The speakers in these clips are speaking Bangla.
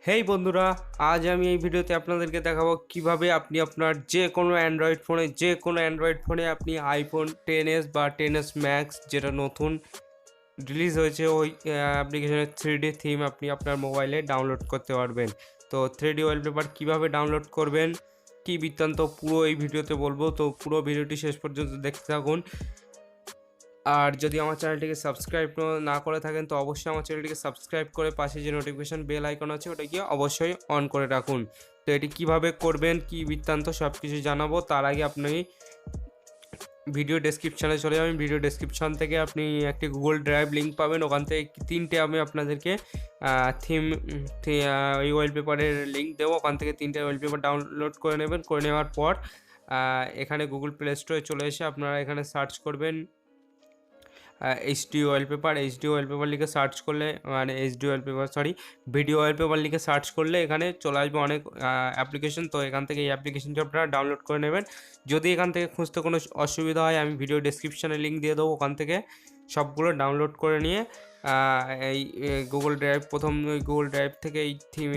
হেই বন্ধুরা, আজ আমি এই ভিডিওতে আপনাদেরকে দেখাবো কিভাবে আপনি আপনার যে কোনো অ্যান্ড্রয়েড ফোনে আপনি আইফোন 10s বা 10s ম্যাক্স যেটা নতুন রিলিজ হয়েছে ওই অ্যাপ্লিকেশনের 3D থিম আপনি আপনার মোবাইলে ডাউনলোড করতে পারবেন। তো 3D ওয়ালপেপার কীভাবে ডাউনলোড করবেন কি বৃত্তান্ত পুরো এই ভিডিওতে বলবো, তো পুরো ভিডিওটি শেষ পর্যন্ত দেখতে থাকুন। আর যদি আমার চ্যানেলটিকে সাবস্ক্রাইব না করে থাকেন তো অবশ্যই আমার চ্যানেলটিকে সাবস্ক্রাইব করে পাশে যে নোটিফিকেশান বেল আইকন আছে ওটাকে অবশ্যই অন করে রাখুন। তো এটি কিভাবে করবেন কি বৃত্তান্ত সব কিছু জানাবো। তার আগে আপনি ভিডিও ডেসক্রিপশানে চলে যাবেন। ভিডিও ডেসক্রিপশান থেকে আপনি একটি গুগল ড্রাইভ লিঙ্ক পাবেন, ওখান থেকে 3টে আমি আপনাদেরকে থিম এই ওয়ালপেপারের লিঙ্ক দেবো। ওখান থেকে 3টে ওয়ালপেপার ডাউনলোড করে নেবেন। করে নেওয়ার পর এখানে গুগল প্লে স্টোরে চলে এসে আপনারা এখানে সার্চ করবেন এইচডি ওয়ালপেপার লিখে সার্চ করলে, মানে ভিডিও ওয়ালপেপার লিখে সার্চ করলে এখানে চলে আসবে অনেক অ্যাপ্লিকেশন। তো এখান থেকে এই অ্যাপ্লিকেশনটি আপনারা ডাউনলোড করে নেবেন। যদি এখান থেকে খুঁজতে কোনো অসুবিধা হয় আমি ভিডিও ডেসক্রিপশানে লিঙ্ক দিয়ে দেবো, ওখান থেকে সবগুলো ডাউনলোড করে নিয়ে এই গুগল ড্রাইভ থেকে এই থিম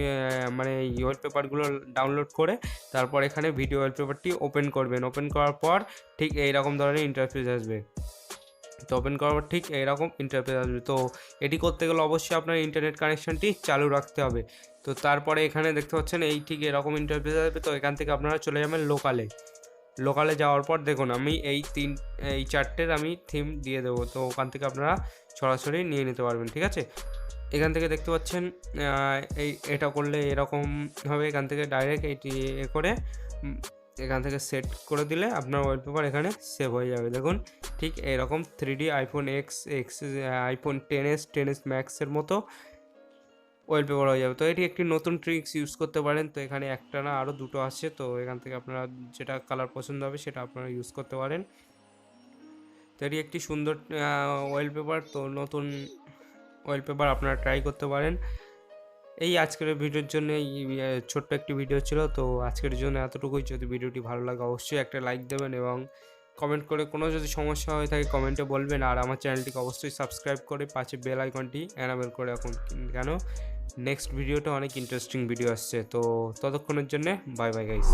মানে এই ওয়ালপেপারগুলো ডাউনলোড করে তারপর এখানে ভিডিও ওয়ালপেপারটি ওপেন করবেন। ওপেন করার পর ঠিক এইরকম ধরনের ইন্টারফেস আসবে। তো ওপেন করার পর ঠিক এইরকম ইন্টারফেস আসবে। তো এটি করতে গেলে অবশ্যই আপনার ইন্টারনেট কানেকশানটি চালু রাখতে হবে। তো তারপরে এখানে দেখতে পাচ্ছেন এই ঠিক এরকম ইন্টারফেস আসবে। তো এখান থেকে আপনারা চলে যাবেন লোকালে যাওয়ার পর দেখুন আমি এই 4টের আমি থিম দিয়ে দেবো। তো ওখান থেকে আপনারা সরাসরি নিয়ে নিতে পারবেন, ঠিক আছে। এখান থেকে দেখতে পাচ্ছেন এটা করলে এরকম হবে। এখান থেকে ডাইরেক্ট এইটি করে এখান থেকে সেট করে দিলে আপনার ওয়ালপেপার এখানে সেভ হয়ে যাবে। দেখুন ঠিক এরকম 3D আইফোন আইফোন 10s ম্যাক্সের মতো ওয়ালপেপার হয়ে যাবে। তো এটি একটি নতুন ট্রিক্স ইউজ করতে পারেন। তো এখানে একটা না আরও 2টো আছে। তো এখান থেকে আপনারা যেটা কালার পছন্দ হবে সেটা আপনারা ইউজ করতে পারেন। তো এটি একটি সুন্দর ওয়ালপেপার। তো নতুন ওয়ালপেপার আপনারা ট্রাই করতে পারেন। এই আজকের ভিডিওর জন্য এই ছোট্ট একটি ভিডিও ছিল। তো আজকের জন্য এতটুকুই। যদি ভিডিওটি ভালো লাগে অবশ্যই একটা লাইক দেবেন এবং কমেন্ট করে কোনো যদি সমস্যা হয়ে থাকে কমেন্টে বলবেন। আর আমার চ্যানেলটিকে অবশ্যই সাবস্ক্রাইব করে পাশে বেল আইকনটি এনাবেল করে রাখুন, কেন নেক্সট ভিডিওটা অনেক ইন্টারেস্টিং ভিডিও আসছে। তো ততক্ষণের জন্য বাই বাই গাইস।